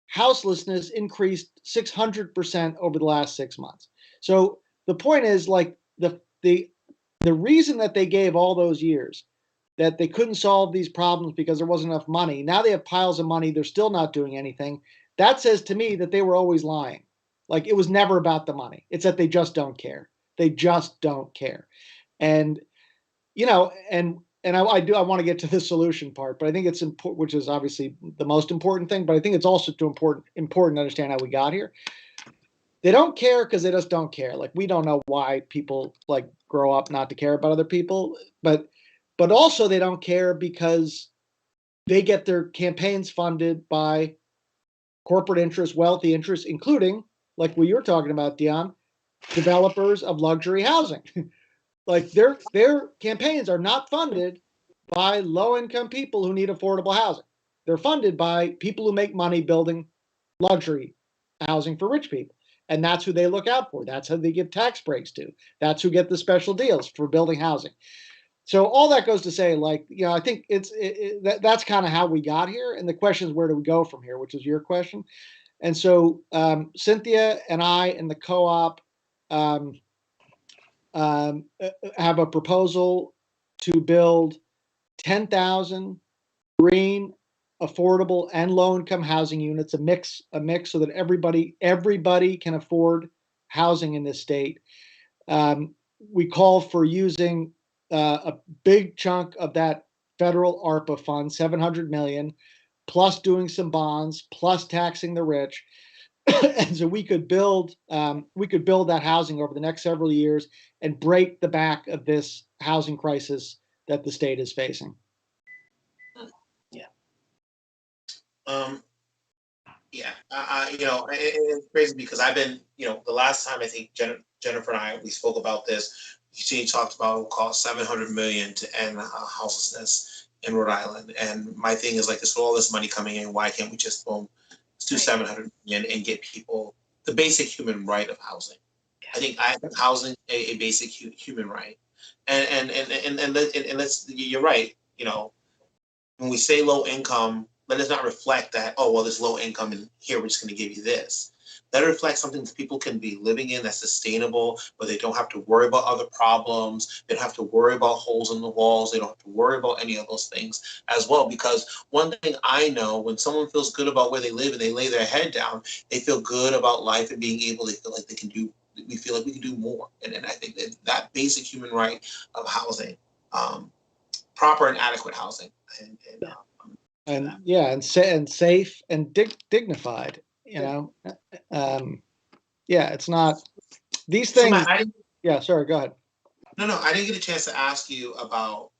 houselessness increased 600% over the last 6 months. So the point is, like, the reason that they gave all those years that they couldn't solve these problems because there wasn't enough money. Now they have piles of money. They're still not doing anything. That says to me that they were always lying. Like, it was never about the money. It's that they just don't care. They just don't care. And, I want to get to the solution part, but I think it's important, which is obviously the most important thing, but I think it's also important to understand how we got here. They don't care because they just don't care. Like, we don't know why people grow up not to care about other people, but also they don't care because they get their campaigns funded by corporate interests, wealthy interests, including, like what you're talking about, Dion, developers of luxury housing. Like, their campaigns are not funded by low-income people who need affordable housing. They're funded by people who make money building luxury housing for rich people. And that's who they look out for. That's who they give tax breaks to. That's who get the special deals for building housing. So all that goes to say, I think that's kind of how we got here. And the question is, where do we go from here, which is your question. And so Cynthia and I and the co-op have a proposal to build 10,000 green, affordable, and low-income housing units, a mix, so that everybody can afford housing in this state. We call for using a big chunk of that federal ARPA fund, 700 million, plus doing some bonds, plus taxing the rich. And so we could build that housing over the next several years and break the back of this housing crisis that the state is facing. Yeah. It's crazy because I've been, the last time I think Jennifer and I, we spoke about this, she talked about it cost $700 million to end houselessness in Rhode Island. And my thing is like, there's all this money coming in. Why can't we just do 700 million and get people the basic human right of housing? I think housing a basic human right. And let's, you're right. When we say low income, let us not reflect that, oh, well, there's low income and here we're just going to give you this. Let it reflect something that people can be living in that's sustainable, where they don't have to worry about other problems. They don't have to worry about holes in the walls. They don't have to worry about any of those things as well. Because one thing I know, when someone feels good about where they live and they lay their head down, they feel good about life and being able, they feel like we feel like we can do more. And I think that basic human right of housing, proper and adequate housing. And safe and dignified, it's not these things. So sorry, go ahead. No, I didn't get a chance to ask you about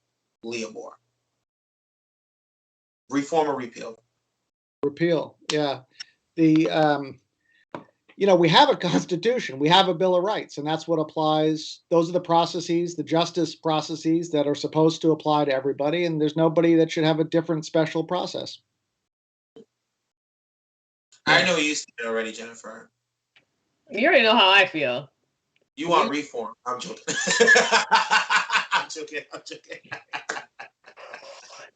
Leomore. Reform or repeal? Repeal, yeah. We have a constitution, we have a Bill of Rights, and that's what applies. Those are the processes, the justice processes that are supposed to apply to everybody, and there's nobody that should have a different special process. I know you said it already, Jennifer. You already know how I feel. You want reform. I'm joking. I'm joking.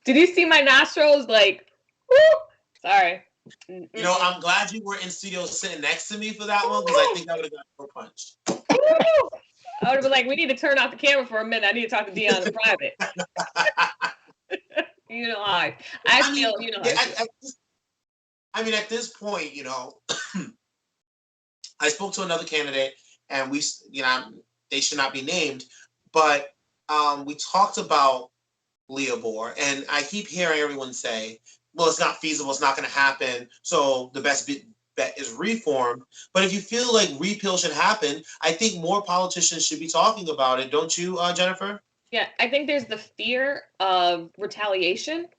Did you see my nostrils? Like, whoo! Sorry. I'm glad you were in studio sitting next to me for that one, because I think I would have got punched. I would have been like, we need to turn off the camera for a minute. I need to talk to Dion in private. You know how I feel. At this point, I spoke to another candidate, and they should not be named, but we talked about Leomore, and I keep hearing everyone say, well, it's not feasible, it's not going to happen, so the best bet is reform. But if you feel like repeal should happen, I think more politicians should be talking about it, don't you, Jennifer? Yeah, I think there's the fear of retaliation,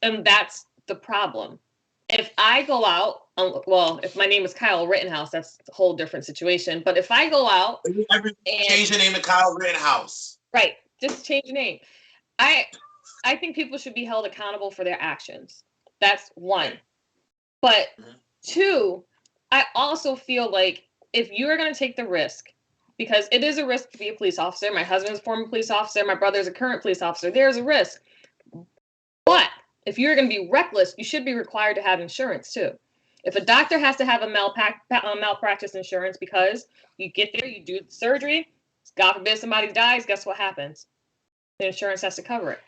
and that's the problem. If I go out, if my name is Kyle Rittenhouse, that's a whole different situation. But if I go out and change the name to Kyle Rittenhouse, right? Just change the name. I think people should be held accountable for their actions. That's one. But two, I also feel like if you are going to take the risk, because it is a risk to be a police officer. My husband's a former police officer. My brother's a current police officer. There's a risk. But if you're going to be reckless, you should be required to have insurance too. If a doctor has to have a malpractice insurance because you get there, you do the surgery, God forbid somebody dies, guess what happens? The insurance has to cover it.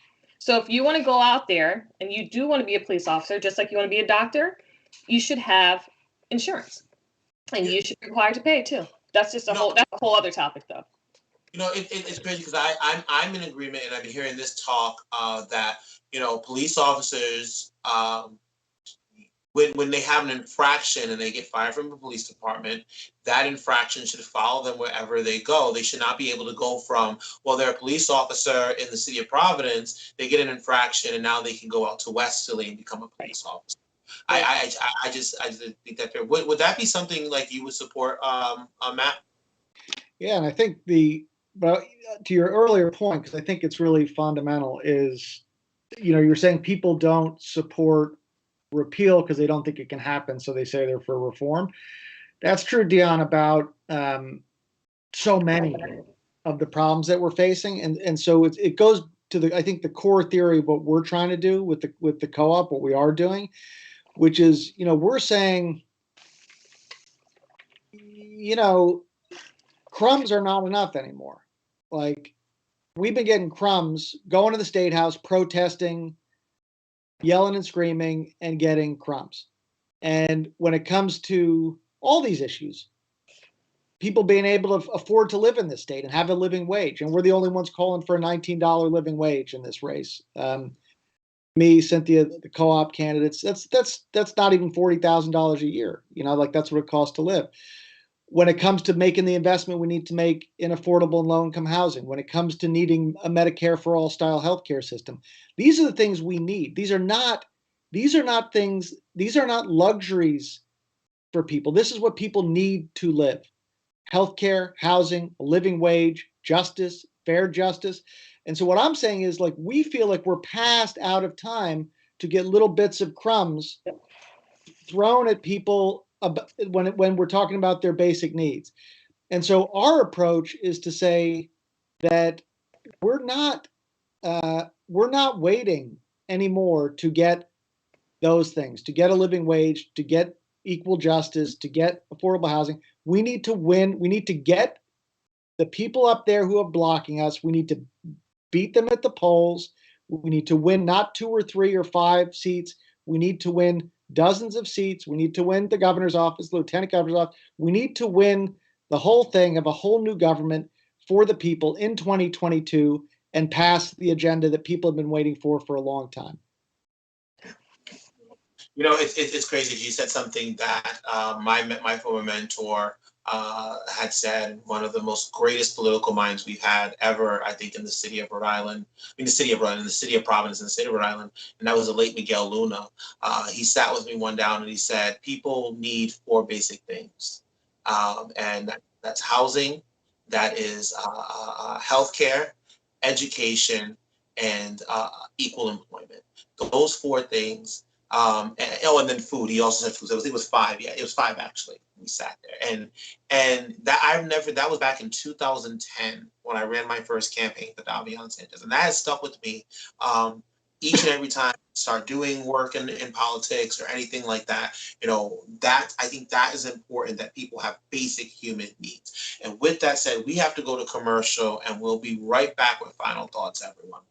So if you want to go out there and you do want to be a police officer, just like you want to be a doctor, you should have insurance, and you should be required to pay too. That's just that's a whole other topic, though. It's crazy because I'm in agreement, and I've been hearing this talk that police officers, when they have an infraction and they get fired from the police department, that infraction should follow them wherever they go. They should not be able to go from, well, they're a police officer in the city of Providence, they get an infraction, and now they can go out to Westerly and become a police officer. I just think that would that be something like you would support, Matt? Yeah, and I think but to your earlier point, because I think it's really fundamental, is you're saying people don't support repeal because they don't think it can happen, so they say they're for reform. That's true, Dion, about so many of the problems that we're facing, and so it goes to I think the core theory of what we're trying to do with the co-op, what we are doing, which is we're saying crumbs are not enough anymore. like we've been getting crumbs, going to the State House, protesting, yelling and screaming, and getting crumbs. And when it comes to all these issues, people being able to afford to live in this state and have a living wage, and we're the only ones calling for a $19 living wage in this race. Me, Cynthia, the co-op candidates, that's not even $40,000 a year. Like that's what it costs to live. When it comes to making the investment we need to make in affordable and low-income housing, when it comes to needing a Medicare for all style healthcare system, these are the things we need. These are not things, these are not luxuries for people. This is what people need to live. Healthcare, housing, a living wage, justice, fair justice. And so what I'm saying is, like, we feel like we're past out of time to get little bits of crumbs thrown at people when we're talking about their basic needs. And so our approach is to say that we're not waiting anymore to get those things, to get a living wage, to get equal justice, to get affordable housing. We need to win. We need to get the people up there who are blocking us. We need to beat them at the polls. We need to win not 2 or 3 or 5 seats. We need to win dozens of seats. We need to win the governor's office, lieutenant governor's office. We need to win the whole thing of a whole new government for the people in 2022 and pass the agenda that people have been waiting for a long time. It's crazy. You said something that my former mentor had said, one of the most greatest political minds we've had ever, I think, in the city of Rhode Island. In the city of Providence, in the state of Rhode Island, and that was the late Miguel Luna. He sat with me one down and he said, people need 4 basic things. And that's housing, that is healthcare, education, and equal employment. Those 4 things. And then food. He also said food. So I think it was 5. Yeah, it was 5 actually. We sat there, and that was back in 2010 when I ran my first campaign for Dion Sanchez, and that has stuck with me each and every time I start doing work in politics or anything like that. That I think that is important, that people have basic human needs. And with that said, we have to go to commercial, and we'll be right back with final thoughts, everyone.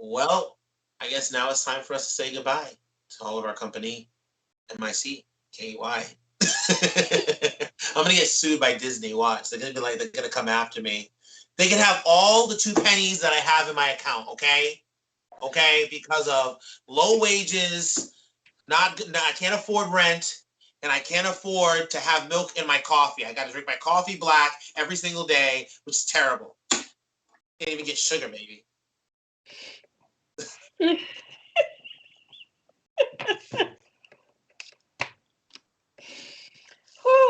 Well, I guess now it's time for us to say goodbye to all of our company, MIC, KY. I'm gonna get sued by Disney. Watch, they're gonna come after me. They can have all the 2 pennies that I have in my account, okay? Okay, because of low wages, I can't afford rent, and I can't afford to have milk in my coffee. I got to drink my coffee black every single day, which is terrible. Can't even get sugar, maybe.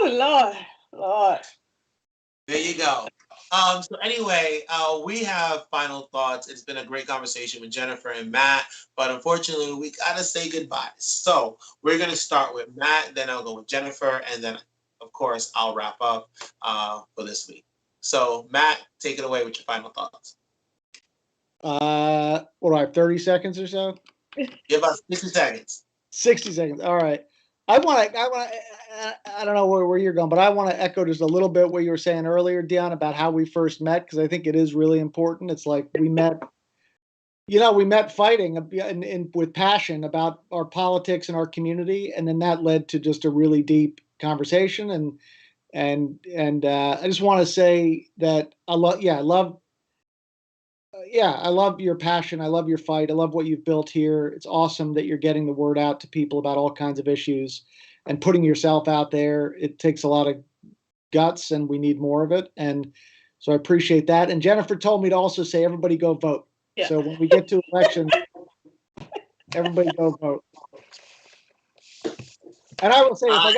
Lord, Lord. There you go. So anyway, we have final thoughts. It's been a great conversation with Jennifer and Matt, but unfortunately, we gotta say goodbye. So we're gonna start with Matt, then I'll go with Jennifer, and then, of course, I'll wrap up for this week. So Matt, take it away with your final thoughts. What do I have? 30 seconds or so? You have about 60 seconds. 60 seconds. All right. I don't know where you're going, but I want to echo just a little bit what you were saying earlier, Dion, about how we first met, because I think it is really important. It's like we met fighting with passion about our politics and our community, and then that led to just a really deep conversation. And I just want to say that I love your passion. I love your fight. I love what you've built here. It's awesome that you're getting the word out to people about all kinds of issues and putting yourself out there. It takes a lot of guts, and we need more of it. And so I appreciate that. And Jennifer told me to also say, everybody go vote. Yeah. So when we get to elections, everybody go vote. And I will say, now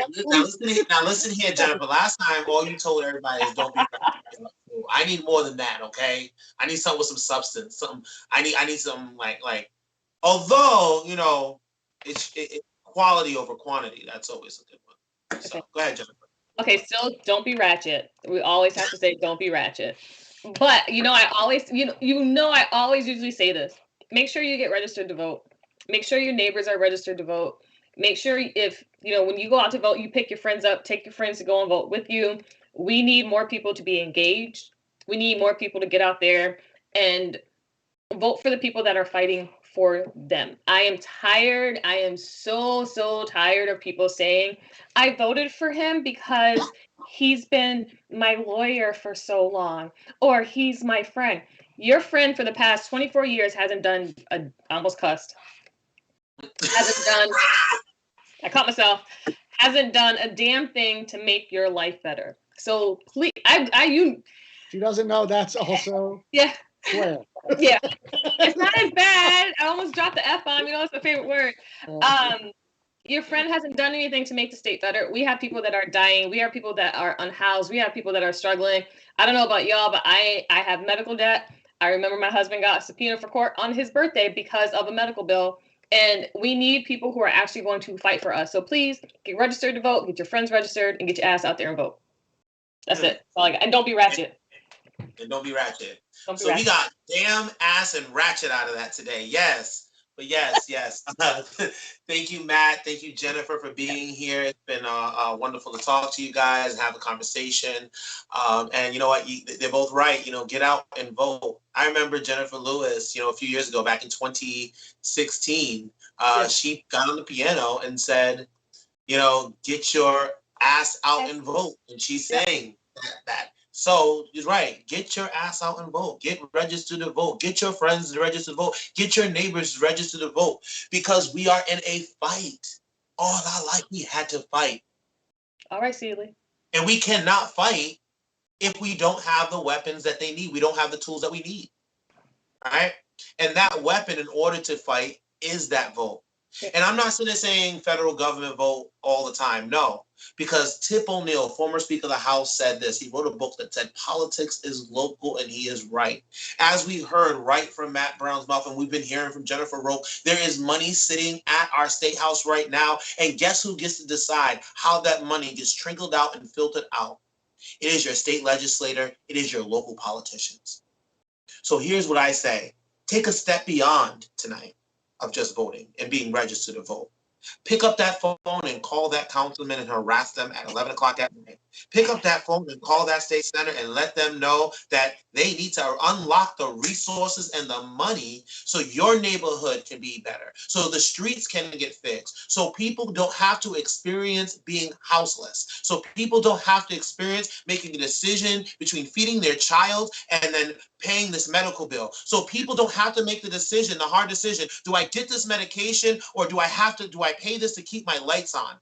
listen here, Jennifer. Last time, all you told everybody is don't be ratchet. I need more than that, okay? I need something with some substance. I need something like. Although it's quality over quantity. That's always a good one. So Go ahead, Jennifer. Okay, still don't be ratchet. We always have to say don't be ratchet. But I always I always usually say this. Make sure you get registered to vote. Make sure your neighbors are registered to vote. Make sure if when you go out to vote, you pick your friends up, take your friends to go and vote with you. We need more people to be engaged. We need more people to get out there and vote for the people that are fighting for them. I am tired. I am so tired of people saying, I voted for him because he's been my lawyer for so long, or he's my friend. Your friend for the past 24 years hasn't done almost cussed. I caught myself. Hasn't done a damn thing to make your life better. So please, She doesn't know that's also. Yeah. Swear. Yeah. It's not as bad. I almost dropped the F-bomb. It's my favorite word. Your friend hasn't done anything to make the state better. We have people that are dying. We have people that are unhoused. We have people that are struggling. I don't know about y'all, but I have medical debt. I remember my husband got subpoenaed for court on his birthday because of a medical bill. And we need people who are actually going to fight for us. So please get registered to vote, get your friends registered, and get your ass out there and vote. That's it. And don't be ratchet. And don't be ratchet. We got damn, ass, and ratchet out of that today. Yes. But yes. Thank you, Matt. Thank you, Jennifer, for being here. It's been wonderful to talk to you guys and have a conversation. And you know what? They're both right. Get out and vote. I remember Jennifer Lewis, a few years ago, back in 2016, she got on the piano and said, get your ass out and vote. And she sang that. So you're right. Get your ass out and vote. Get registered to vote. Get your friends registered to vote. Get your neighbors registered to vote. Because we are in a fight. All our life we had to fight. All right, Celie. And we cannot fight if we don't have the weapons that they need. We don't have the tools that we need. All right? And that weapon, in order to fight, is that vote. And I'm not sitting there saying federal government vote all the time. No, because Tip O'Neill, former Speaker of the House, said this. He wrote a book that said politics is local, and he is right. As we heard right from Matt Brown's mouth, and we've been hearing from Jennifer Rourke, there is money sitting at our state house right now. And guess who gets to decide how that money gets trickled out and filtered out? It is your state legislator. It is your local politicians. So here's what I say. Take a step beyond tonight of just voting and being registered to vote. Pick up that phone and call that councilman and harass them at 11 o'clock at night. Pick up that phone and call that state senator and let them know that they need to unlock the resources and the money so your neighborhood can be better, so the streets can get fixed, so people don't have to experience being houseless, so people don't have to experience making a decision between feeding their child and then paying this medical bill, so people don't have to make the hard decision, do I get this medication or do I pay this to keep my lights on?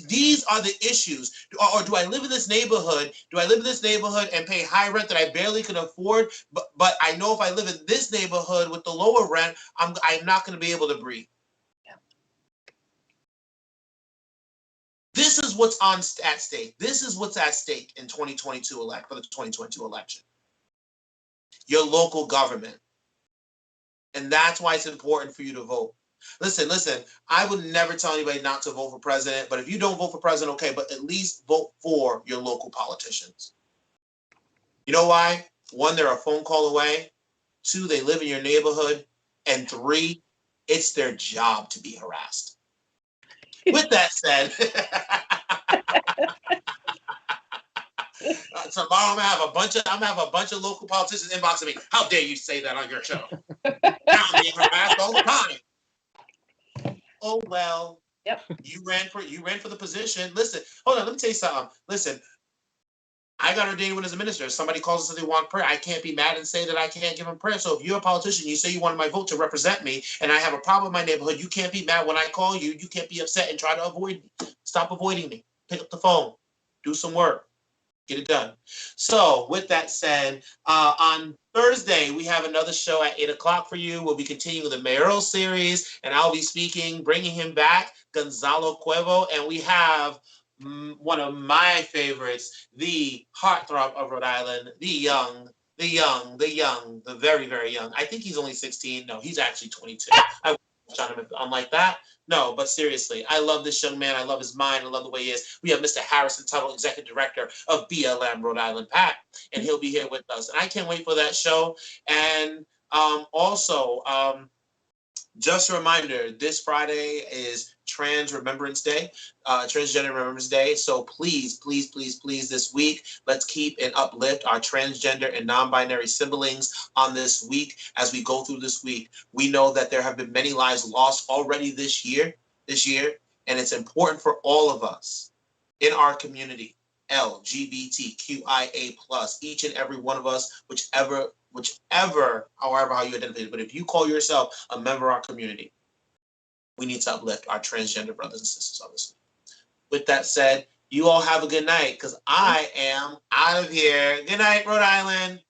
These are the issues. Or do I live in the this neighborhood? Do I live in this neighborhood and pay high rent that I barely can afford? But I know if I live in this neighborhood with the lower rent, I'm not going to be able to breathe. This is what's at stake. This is what's at stake in 2022 for the 2022 election. Your local government. And that's why it's important for you to vote. Listen, I would never tell anybody not to vote for president, but if you don't vote for president, okay, but at least vote for your local politicians. You know why? 1, they're a phone call away. 2, they live in your neighborhood. And 3, it's their job to be harassed. With that said, tomorrow I'm gonna have a bunch of local politicians inboxing me. How dare you say that on your show? Now I'm being harassed all the time. Oh well. Yep. You ran for the position. Listen, hold on, let me tell you something. Listen, I got ordained when as a minister. If somebody calls us and they want prayer, I can't be mad and say that I can't give them prayer. So if you're a politician, you say you wanted my vote to represent me, and I have a problem in my neighborhood, you can't be mad when I call you. You can't be upset and try to avoid me. Stop avoiding me. Pick up the phone. Do some work. Get it done. So with that said, on Thursday, we have another show at 8 o'clock for you. We'll be continuing the mayoral series, and I'll be speaking, bringing him back, Gonzalo Cuervo, and we have one of my favorites, the heartthrob of Rhode Island, the very, very young. I think he's only 16. No, he's actually 22. I wish on him I'm like that. No, but seriously, I love this young man. I love his mind. I love the way he is. We have Mr. Harrison Tuttle, Executive Director of BLM Rhode Island PAC, and he'll be here with us. And I can't wait for that show. And also, just a reminder, this Friday is Trans Remembrance Day, Transgender Remembrance Day. So please, please, please, please, this week, let's keep and uplift our transgender and non-binary siblings on this week as we go through this week. We know that there have been many lives lost already this year, and it's important for all of us in our community, LGBTQIA+, each and every one of us, whichever, however how you identify it. But if you call yourself a member of our community, we need to uplift our transgender brothers and sisters on this. With that said, you all have a good night, because I am out of here. Good night, Rhode Island.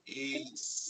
Peace.